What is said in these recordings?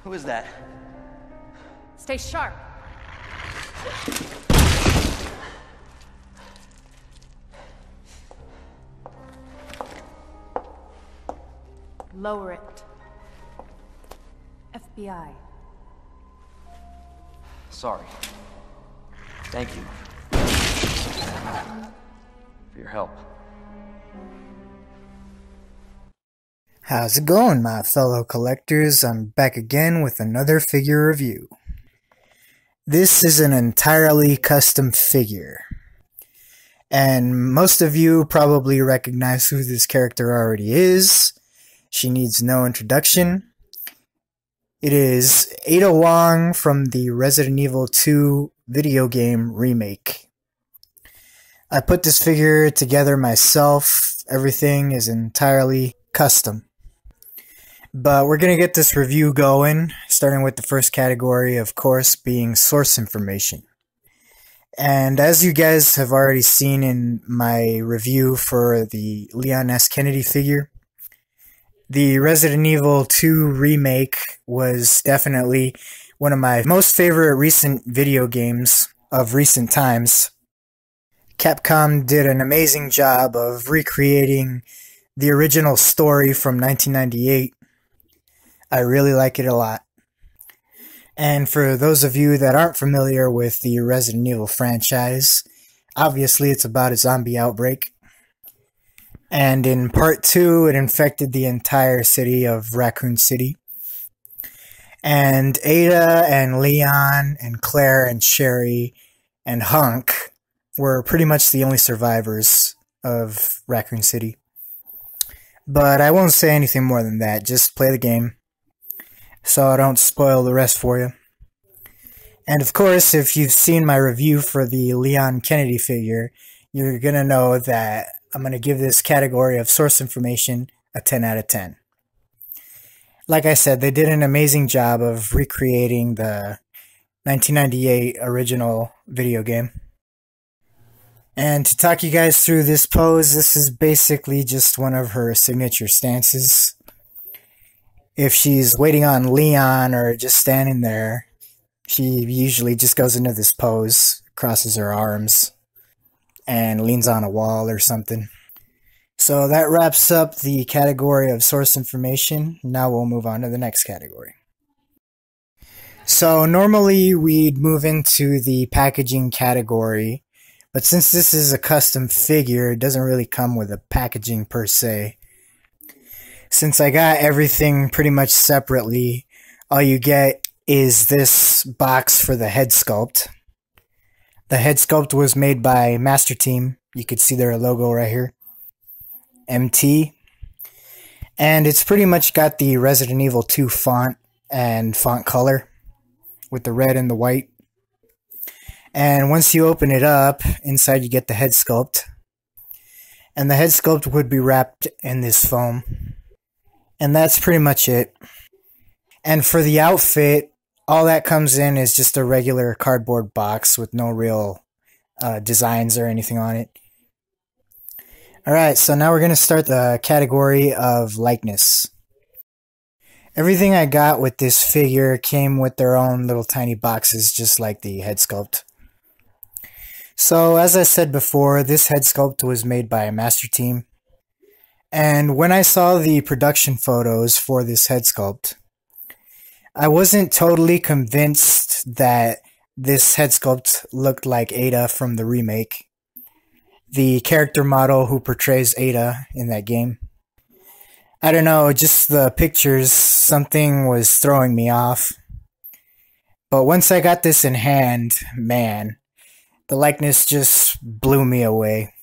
Who is that? Stay sharp. Lower it. FBI. Sorry. Thank you. For your help. How's it going, my fellow collectors? I'm back again with another figure review. This is an entirely custom figure. And most of you probably recognize who this character already is. She needs no introduction. It is Ada Wong from the Resident Evil 2 video game remake. I put this figure together myself. Everything is entirely custom. But we're going to get this review going, starting with the first category, of course, being source information. And as you guys have already seen in my review for the Leon S. Kennedy figure, the Resident Evil 2 remake was definitely one of my most favorite recent video games of recent times. Capcom did an amazing job of recreating the original story from 1998. I really like it a lot. And for those of you that aren't familiar with the Resident Evil franchise, obviously it's about a zombie outbreak. And in part 2, it infected the entire city of Raccoon City. And Ada and Leon and Claire and Sherry and Hunk were pretty much the only survivors of Raccoon City. But I won't say anything more than that, just play the game, so I don't spoil the rest for you. And of course, if you've seen my review for the Leon Kennedy figure, you're gonna know that I'm gonna give this category of source information a 10 out of 10. Like I said, they did an amazing job of recreating the 1998 original video game. And to talk you guys through this pose, this is basically just one of her signature stances. If she's waiting on Leon or just standing there, she usually just goes into this pose, crosses her arms, and leans on a wall or something. So that wraps up the category of source information. Now we'll move on to the next category. So normally we'd move into the packaging category, but since this is a custom figure, it doesn't really come with a packaging per se. Since I got everything pretty much separately, all you get is this box for the head sculpt. The head sculpt was made by Master Team. You could see their logo right here. MT. And it's pretty much got the Resident Evil 2 font and font color with the red and the white. And once you open it up, inside you get the head sculpt. And the head sculpt would be wrapped in this foam. And that's pretty much it. And for the outfit, all that comes in is just a regular cardboard box with no real designs or anything on it. Alright, so now we're going to start the category of likeness. Everything I got with this figure came with their own little tiny boxes, just like the head sculpt. So, as I said before, this head sculpt was made by Master Team. And when I saw the production photos for this head sculpt, I wasn't totally convinced that this head sculpt looked like Ada from the remake, the character model who portrays Ada in that game. I don't know, just the pictures, something was throwing me off. But once I got this in hand, man, the likeness just blew me away.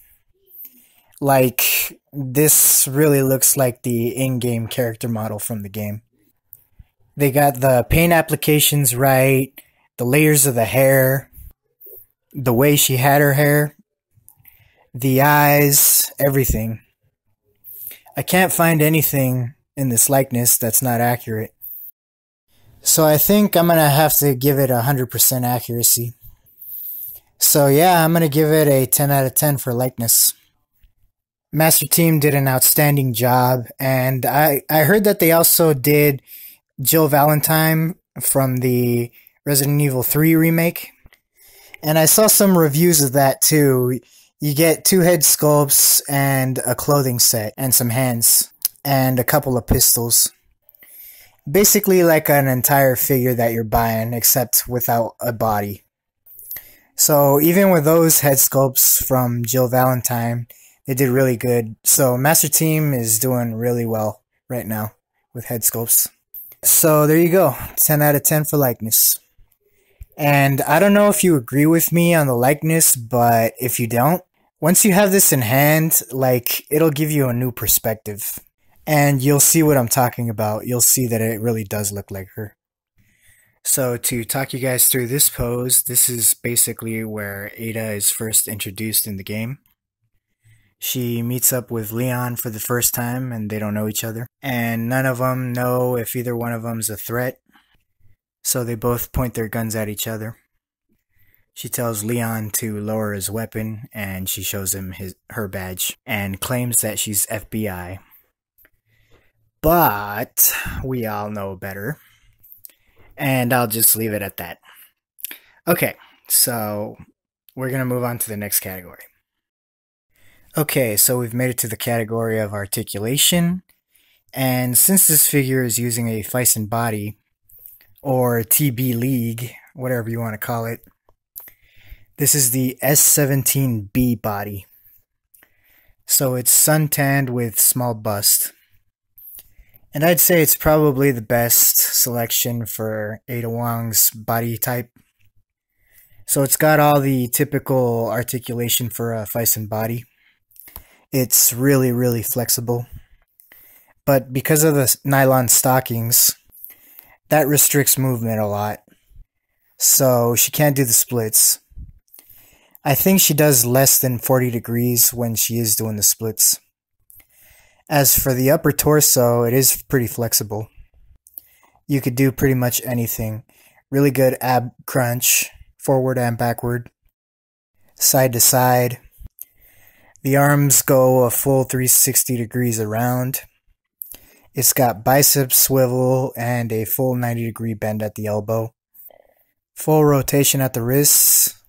Like, this really looks like the in-game character model from the game. They got the paint applications right, the layers of the hair, the way she had her hair, the eyes, everything. I can't find anything in this likeness that's not accurate. So I think I'm going to have to give it 100% accuracy. So yeah, I'm going to give it a 10 out of 10 for likeness. Master Team did an outstanding job, and I heard that they also did Jill Valentine from the Resident Evil 3 remake. And I saw some reviews of that too. You get 2 head sculpts and a clothing set and some hands and a couple of pistols. Basically like an entire figure that you're buying, except without a body. So even with those head sculpts from Jill Valentine, they did really good. So Master Team is doing really well right now with head sculpts. So there you go, 10 out of 10 for likeness. And I don't know if you agree with me on the likeness, but if you don't, once you have this in hand, like, it'll give you a new perspective. And you'll see what I'm talking about. You'll see that it really does look like her. So to talk you guys through this pose, this is basically where Ada is first introduced in the game. She meets up with Leon for the first time and they don't know each other. And none of them know if either one of them's a threat. So they both point their guns at each other. She tells Leon to lower his weapon and she shows him her badge and claims that she's FBI. But we all know better. And I'll just leave it at that. Okay, so we're going to move on to the next category. Okay, so we've made it to the category of articulation. And since this figure is using a Phicen body, or TB League, whatever you want to call it, this is the S17B body. So it's suntanned with small bust. And I'd say it's probably the best selection for Ada Wong's body type. So it's got all the typical articulation for a Phicen body. It's really, really flexible. But because of the nylon stockings, that restricts movement a lot. So she can't do the splits. I think she does less than 40 degrees when she is doing the splits. As for the upper torso, it is pretty flexible. You could do pretty much anything. Really good ab crunch, forward and backward, side to side. The arms go a full 360 degrees around. It's got bicep swivel and a full 90-degree bend at the elbow. Full rotation at the wrists.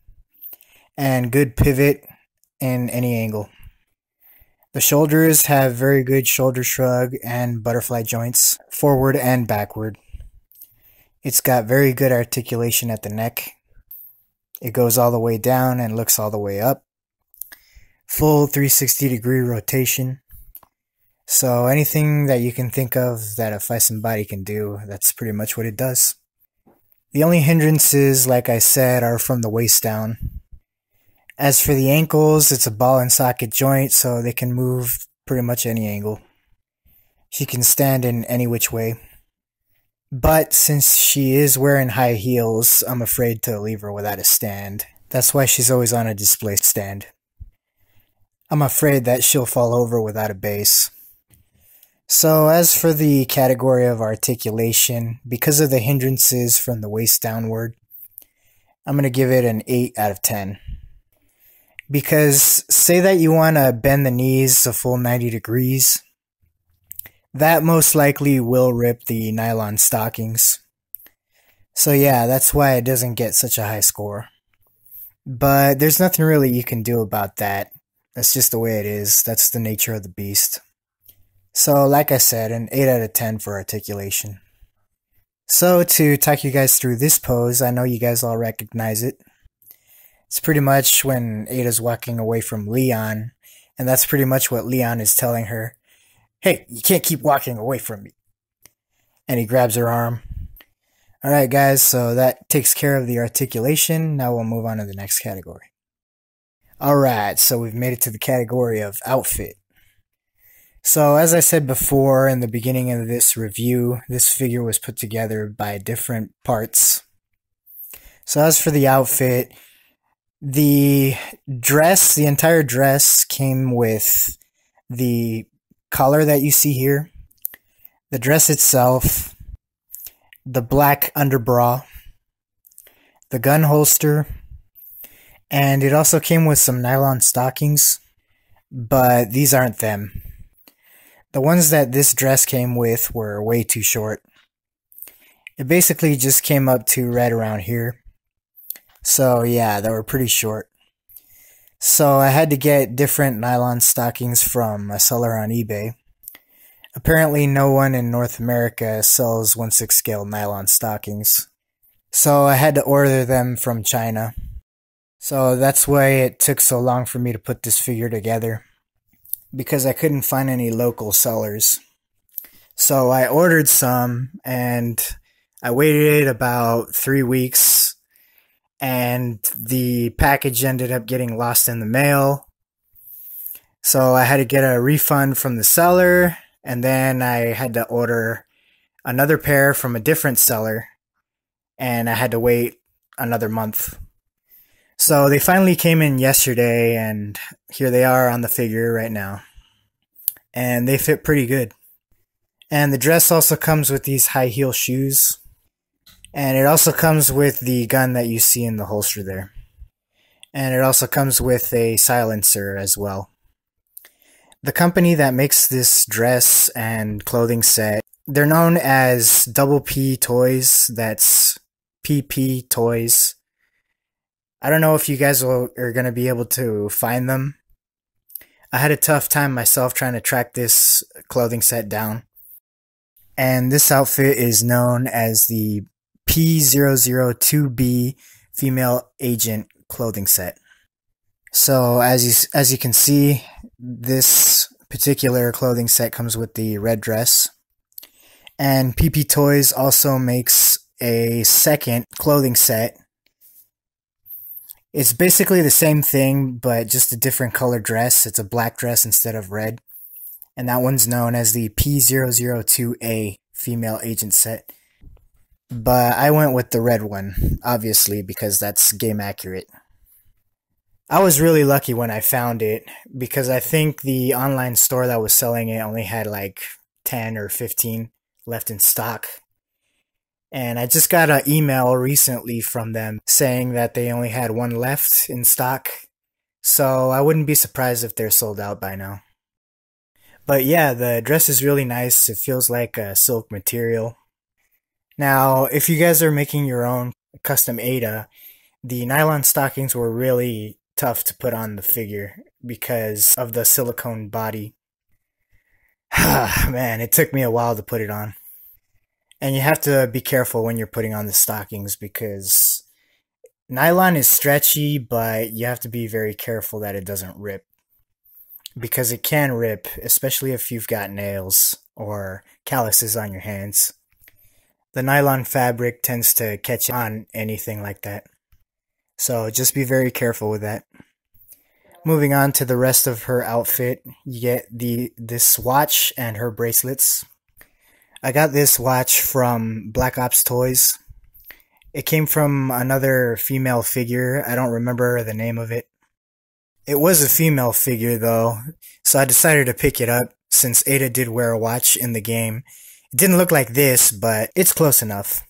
And good pivot in any angle. The shoulders have very good shoulder shrug and butterfly joints, forward and backward. It's got very good articulation at the neck. It goes all the way down and looks all the way up. Full 360-degree rotation. So anything that you can think of that a Phicen body can do, that's pretty much what it does. The only hindrances, like I said, are from the waist down. As for the ankles, it's a ball and socket joint, so they can move pretty much any angle. She can stand in any which way. But since she is wearing high heels, I'm afraid to leave her without a stand. That's why she's always on a display stand. I'm afraid that she'll fall over without a base. So as for the category of articulation, because of the hindrances from the waist downward, I'm going to give it an 8 out of 10. Because say that you want to bend the knees a full 90 degrees, that most likely will rip the nylon stockings. So yeah, that's why it doesn't get such a high score. But there's nothing really you can do about that. That's just the way it is. That's the nature of the beast. So like I said, an 8 out of 10 for articulation. So to talk you guys through this pose, I know you guys all recognize it. It's pretty much when Ada's walking away from Leon, and that's pretty much what Leon is telling her. Hey, you can't keep walking away from me. And he grabs her arm. Alright guys, so that takes care of the articulation. Now we'll move on to the next category. Alright, so we've made it to the category of outfit. So as I said before in the beginning of this review, this figure was put together by different parts. So as for the outfit, the dress, the entire dress came with the collar that you see here, the dress itself, the black underbra, the gun holster, and it also came with some nylon stockings, but these aren't them. The ones that this dress came with were way too short. It basically just came up to right around here. So yeah, they were pretty short. So I had to get different nylon stockings from a seller on eBay. Apparently no one in North America sells 1/6 scale nylon stockings. So I had to order them from China. So that's why it took so long for me to put this figure together, because I couldn't find any local sellers. So I ordered some and I waited about 3 weeks, and the package ended up getting lost in the mail. So I had to get a refund from the seller, and then I had to order another pair from a different seller, and I had to wait another month. So they finally came in yesterday, and here they are on the figure right now. And they fit pretty good. And the dress also comes with these high heel shoes. And it also comes with the gun that you see in the holster there. And it also comes with a silencer as well. The company that makes this dress and clothing set, they're known as Double P Toys. That's PP Toys. I don't know if you guys are going to be able to find them. I had a tough time myself trying to track this clothing set down. And this outfit is known as the P002B Female Agent clothing set. So as you can see, this particular clothing set comes with the red dress. And PP Toys also makes a second clothing set. It's basically the same thing, but just a different color dress. It's a black dress instead of red. And that one's known as the P002A Female Agent set. But I went with the red one, obviously, because that's game accurate. I was really lucky when I found it, because I think the online store that was selling it only had like 10 or 15 left in stock. And I just got an email recently from them saying that they only had one left in stock. So I wouldn't be surprised if they're sold out by now. But yeah, the dress is really nice. It feels like a silk material. Now, if you guys are making your own custom Ada, the nylon stockings were really tough to put on the figure because of the silicone body. Man, it took me a while to put it on. And you have to be careful when you're putting on the stockings, because nylon is stretchy, but you have to be very careful that it doesn't rip. Because it can rip, especially if you've got nails or calluses on your hands. The nylon fabric tends to catch on anything like that. So just be very careful with that. Moving on to the rest of her outfit, you get this watch and her bracelets. I got this watch from Black Ops Toys. It came from another female figure. I don't remember the name of it. It was a female figure though, so I decided to pick it up since Ada did wear a watch in the game. It didn't look like this, but it's close enough.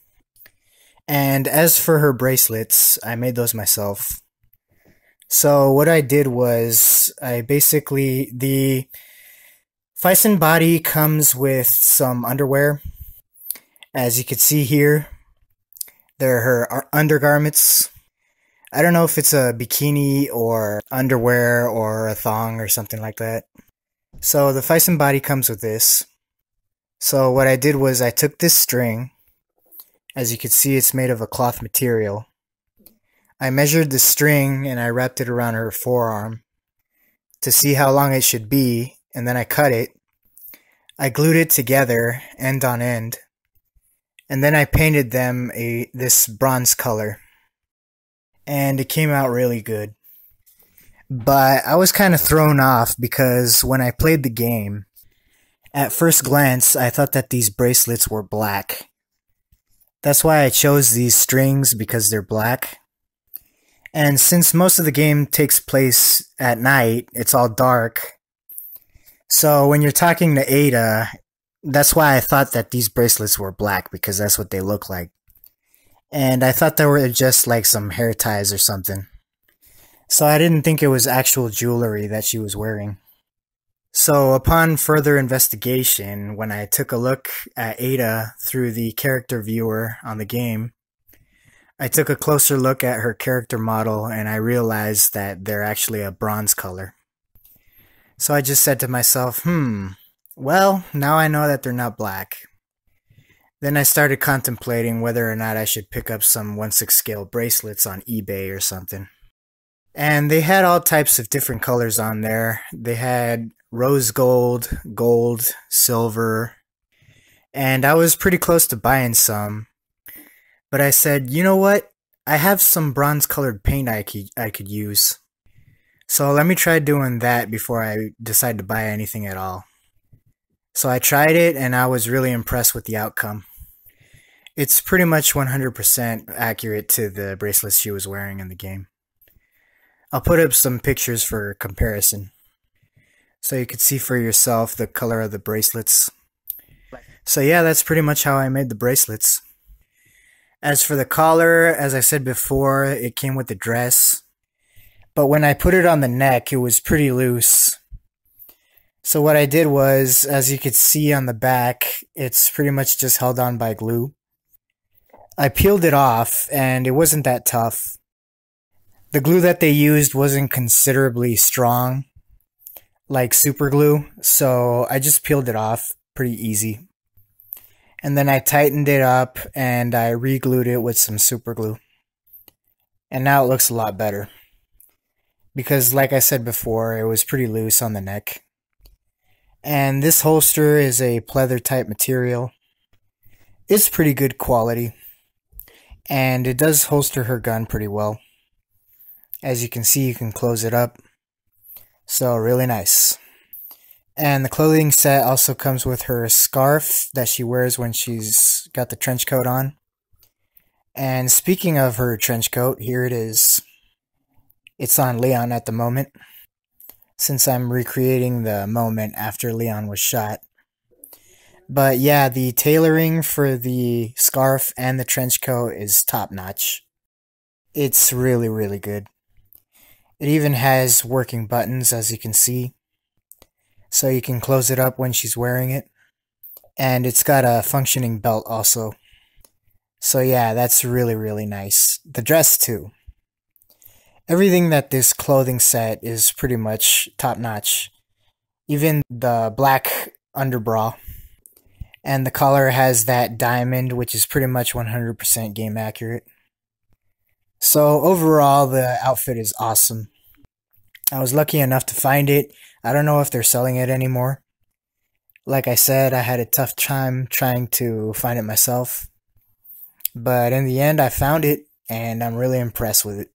And as for her bracelets, I made those myself. So what I did was, the Phicen body comes with some underwear. As you can see here, they're her undergarments. I don't know if it's a bikini or underwear or a thong or something like that. So the Phicen body comes with this. So what I did was I took this string. As you can see, it's made of a cloth material. I measured the string and I wrapped it around her forearm to see how long it should be, and then I cut it. I glued it together, end on end, and then I painted them this bronze color. And it came out really good. But I was kind of thrown off because when I played the game, at first glance, I thought that these bracelets were black. That's why I chose these strings, because they're black. And since most of the game takes place at night, it's all dark. So when you're talking to Ada, that's why I thought that these bracelets were black, because that's what they look like. And I thought they were just like some hair ties or something. So I didn't think it was actual jewelry that she was wearing. So upon further investigation, when I took a look at Ada through the character viewer on the game, I took a closer look at her character model and I realized that they're actually a bronze color. So I just said to myself, well, now I know that they're not black. Then I started contemplating whether or not I should pick up some 1/6 scale bracelets on eBay or something. And they had all types of different colors on there. They had rose gold, gold, silver, and I was pretty close to buying some. But I said, you know what? I have some bronze colored paint I could use. So let me try doing that before I decide to buy anything at all. So I tried it and I was really impressed with the outcome. It's pretty much 100% accurate to the bracelets she was wearing in the game. I'll put up some pictures for comparison, so you could see for yourself the color of the bracelets. So yeah, that's pretty much how I made the bracelets. As for the collar, as I said before, it came with the dress. But when I put it on the neck, it was pretty loose. So what I did was, as you could see on the back, it's pretty much just held on by glue. I peeled it off, and it wasn't that tough. The glue that they used wasn't considerably strong, like super glue, so I just peeled it off pretty easy. And then I tightened it up and I re-glued it with some super glue. And now it looks a lot better. Because like I said before, it was pretty loose on the neck. And this holster is a pleather type material. It's pretty good quality. And it does holster her gun pretty well. As you can see, you can close it up. So really nice. And the clothing set also comes with her scarf that she wears when she's got the trench coat on. And speaking of her trench coat, here it is. It's on Leon at the moment, since I'm recreating the moment after Leon was shot. But yeah, the tailoring for the scarf and the trench coat is top notch. It's really, really good. It even has working buttons, as you can see, so you can close it up when she's wearing it. And it's got a functioning belt also. So yeah, that's really, really nice. The dress too. Everything that this clothing set is pretty much top notch. Even the black underbra. And the collar has that diamond, which is pretty much 100% game accurate. So overall, the outfit is awesome. I was lucky enough to find it. I don't know if they're selling it anymore. Like I said, I had a tough time trying to find it myself. But in the end, I found it, and I'm really impressed with it.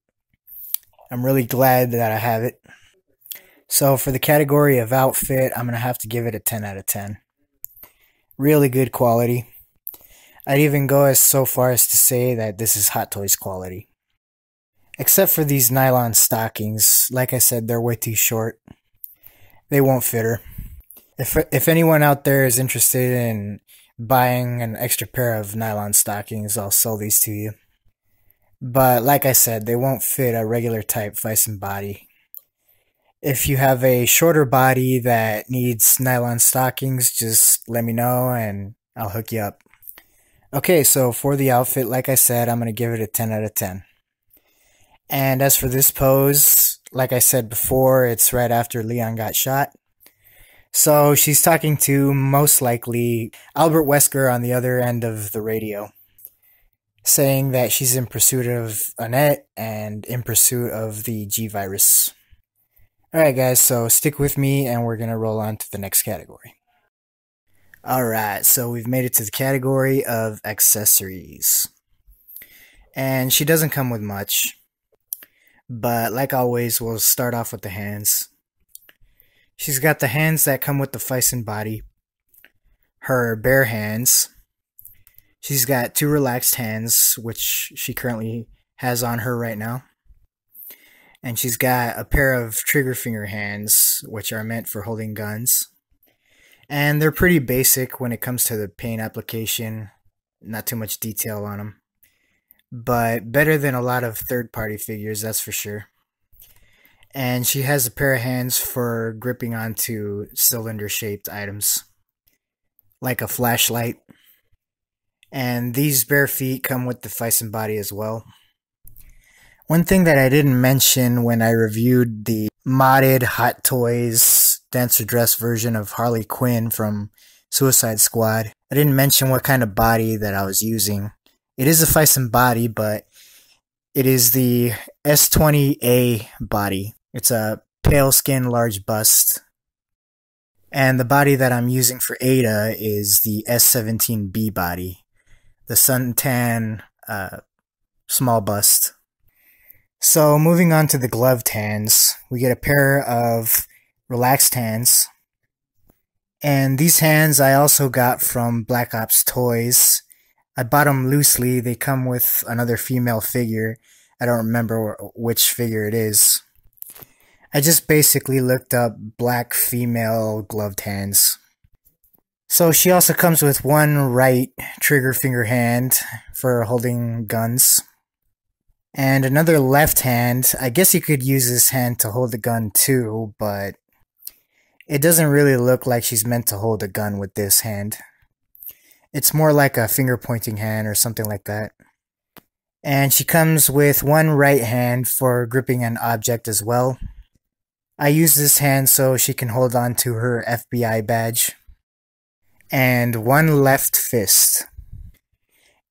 I'm really glad that I have it. So for the category of outfit, I'm going to have to give it a 10 out of 10. Really good quality. I'd even go as so far as to say that this is Hot Toys quality. Except for these nylon stockings. Like I said, they're way too short. They won't fit her. If anyone out there is interested in buying an extra pair of nylon stockings, I'll sell these to you. But like I said, they won't fit a regular type Phicen body. If you have a shorter body that needs nylon stockings, just let me know and I'll hook you up. Okay, so for the outfit, like I said, I'm going to give it a 10 out of 10. And as for this pose, like I said before, it's right after Leon got shot. So she's talking to, most likely, Albert Wesker on the other end of the radio, saying that she's in pursuit of Annette and in pursuit of the G-Virus. Alright guys, so stick with me and we're going to roll on to the next category. Alright, so we've made it to the category of accessories. And she doesn't come with much. But like always, we'll start off with the hands. She's got the hands that come with the Phicen body. Her bare hands. She's got 2 relaxed hands, which she currently has on her right now. And she's got a pair of trigger finger hands, which are meant for holding guns. And they're pretty basic when it comes to the paint application. Not too much detail on them. But better than a lot of third-party figures, that's for sure. And she has a pair of hands for gripping onto cylinder-shaped items, like a flashlight. And these bare feet come with the Phicen body as well. One thing that I didn't mention when I reviewed the modded Hot Toys dancer dress version of Harley Quinn from Suicide Squad, I didn't mention what kind of body that I was using. It is a Phicen body, but it is the S20A body. It's a pale skin, large bust. And the body that I'm using for Ada is the S17B body. The suntan, small bust. So moving on to the gloved hands, we get a pair of relaxed hands. And these hands I also got from Black Ops Toys. I bought them loosely. They come with another female figure. I don't remember which figure it is. I just basically looked up black female gloved hands. So she also comes with one right trigger finger hand for holding guns. And another left hand. I guess you could use this hand to hold the gun too, but it doesn't really look like she's meant to hold a gun with this hand. It's more like a finger pointing hand or something like that. And she comes with one right hand for gripping an object as well. I use this hand so she can hold on to her FBI badge. And one left fist.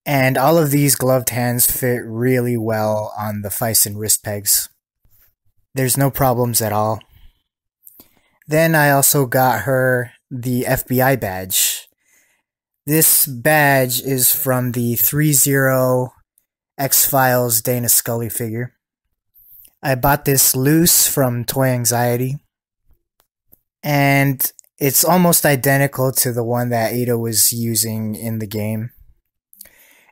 And all of these gloved hands fit really well on the Phicen wrist pegs. There's no problems at all. Then I also got her the FBI badge. This badge is from the 3-0 X-Files Dana Scully figure. I bought this loose from Toy Anxiety. And it's almost identical to the one that Ada was using in the game.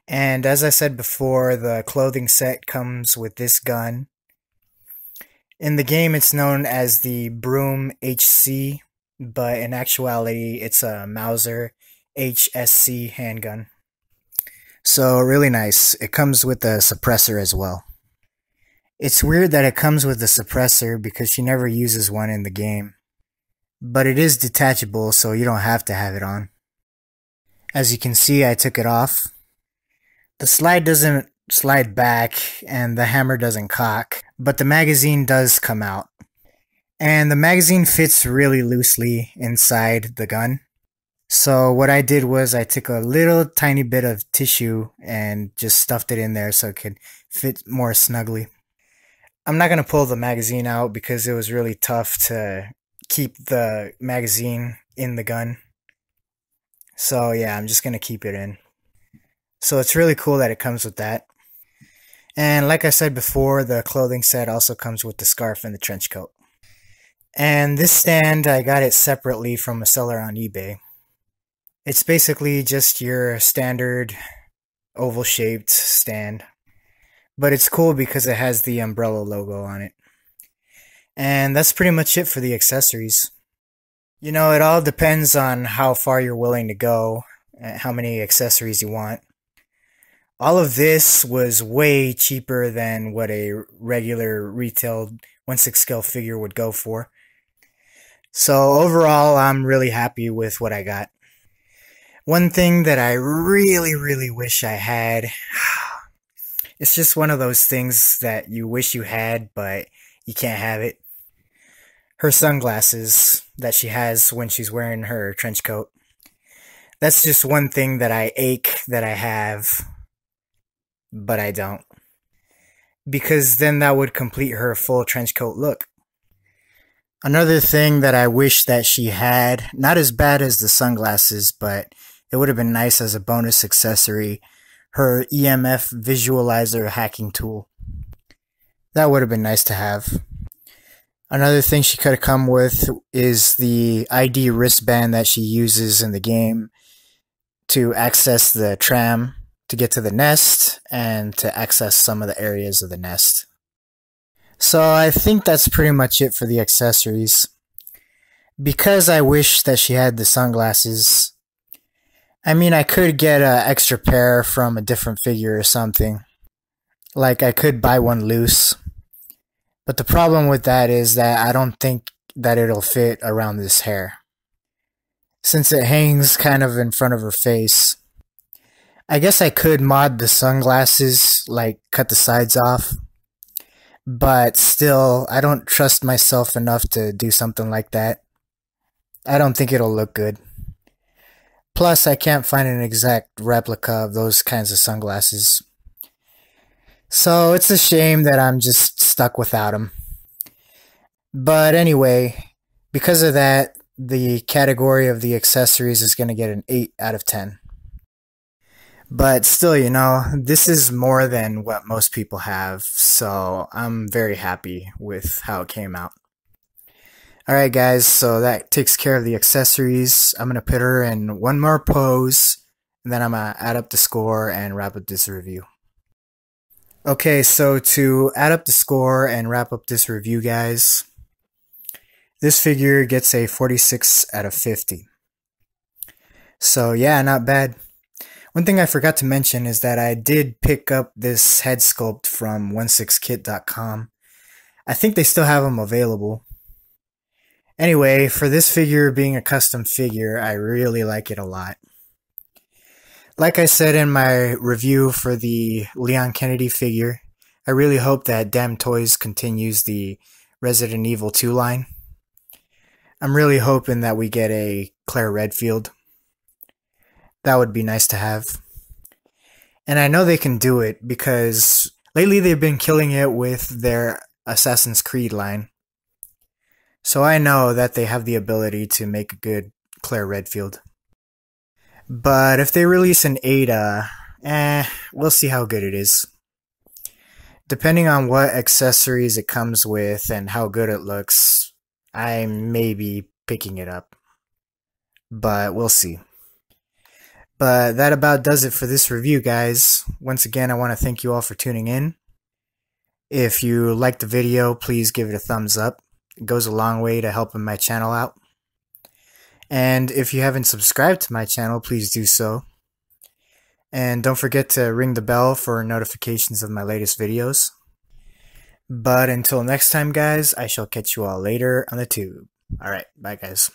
And as I said before, the clothing set comes with this gun. In the game, it's known as the Broom HC, but in actuality, it's a Mauser HSC handgun. So really nice. It comes with a suppressor as well. It's weird that it comes with a suppressor because she never uses one in the game. But it is detachable, so you don't have to have it on. As you can see, I took it off. The slide doesn't slide back and the hammer doesn't cock, but the magazine does come out. And the magazine fits really loosely inside the gun. So what I did was I took a little tiny bit of tissue and just stuffed it in there so it could fit more snugly. I'm not going to pull the magazine out because it was really tough to keep the magazine in the gun. So yeah, I'm just going to keep it in. So it's really cool that it comes with that. And like I said before, the clothing set also comes with the scarf and the trench coat. And this stand, I got it separately from a seller on eBay. It's basically just your standard oval-shaped stand. But it's cool because it has the umbrella logo on it. And that's pretty much it for the accessories. You know, it all depends on how far you're willing to go, and how many accessories you want. All of this was way cheaper than what a regular retail 1/6 scale figure would go for. So overall, I'm really happy with what I got. One thing that I really wish I had, it's just one of those things that you wish you had, but you can't have it. Her sunglasses that she has when she's wearing her trench coat. That's just one thing that I ache that I have, but I don't. Because then that would complete her full trench coat look. Another thing that I wish that she had, not as bad as the sunglasses, but it would have been nice as a bonus accessory, her EMF visualizer hacking tool. That would have been nice to have. Another thing she could have come with is the ID wristband that she uses in the game to access the tram, to get to the nest, and to access some of the areas of the nest. So I think that's pretty much it for the accessories. Because I wish that she had the sunglasses, I mean, I could get an extra pair from a different figure or something. Like, I could buy one loose. But the problem with that is that I don't think that it'll fit around this hair. Since it hangs kind of in front of her face. I guess I could mod the sunglasses, like cut the sides off. But still, I don't trust myself enough to do something like that. I don't think it'll look good. Plus, I can't find an exact replica of those kinds of sunglasses. So it's a shame that I'm just stuck without them. But anyway, because of that, the category of the accessories is going to get an 8 out of 10. But still, you know, this is more than what most people have, so I'm very happy with how it came out. Alright guys, so that takes care of the accessories. I'm going to put her in one more pose, and then I'm going to add up the score and wrap up this review. Okay, so to add up the score and wrap up this review, guys, this figure gets a 46 out of 50. So yeah, not bad. One thing I forgot to mention is that I did pick up this head sculpt from 16kit.com. I think they still have them available. Anyway, for this figure being a custom figure, I really like it a lot. Like I said in my review for the Leon Kennedy figure, I really hope that Damn Toys continues the Resident Evil 2 line. I'm really hoping that we get a Claire Redfield. That would be nice to have. And I know they can do it because lately they've been killing it with their Assassin's Creed line. So I know that they have the ability to make a good Claire Redfield. But if they release an Ada, we'll see how good it is. Depending on what accessories it comes with and how good it looks, I may be picking it up. But we'll see. But that about does it for this review, guys. Once again, I want to thank you all for tuning in. If you liked the video, please give it a thumbs up. It goes a long way to helping my channel out. And if you haven't subscribed to my channel, please do so. And don't forget to ring the bell for notifications of my latest videos. But until next time, guys, I shall catch you all later on the tube. Alright, bye guys.